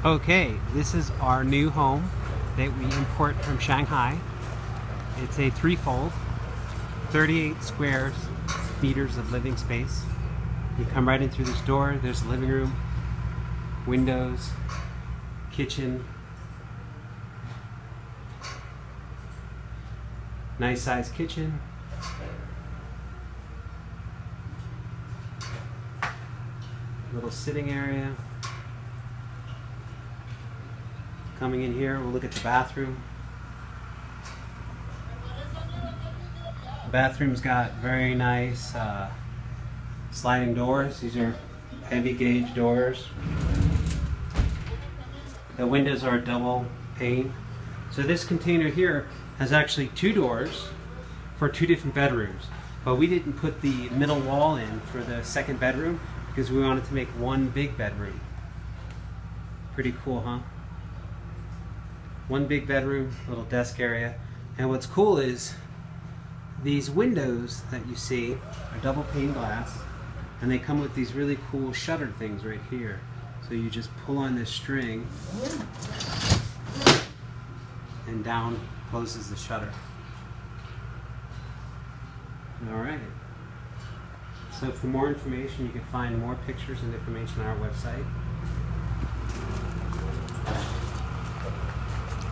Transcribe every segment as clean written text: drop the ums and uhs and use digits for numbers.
Okay, this is our new home that we import from Shanghai. It's a threefold, 38 square meters of living space. You come right in through this door, there's a living room, windows, kitchen, nice sized kitchen. Little sitting area. Coming in here, we'll look at the bathroom. The bathroom's got very nice sliding doors. These are heavy gauge doors. The windows are double pane. So this container here has actually two doors for two different bedrooms. But we didn't put the middle wall in for the second bedroom because we wanted to make one big bedroom. Pretty cool, huh? One big bedroom, little desk area. And what's cool is these windows that you see are double pane glass, and they come with these really cool shutter things right here. So you just pull on this string and down closes the shutter. Alright. So for more information, you can find more pictures and information on our website.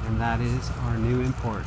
And that is our new import.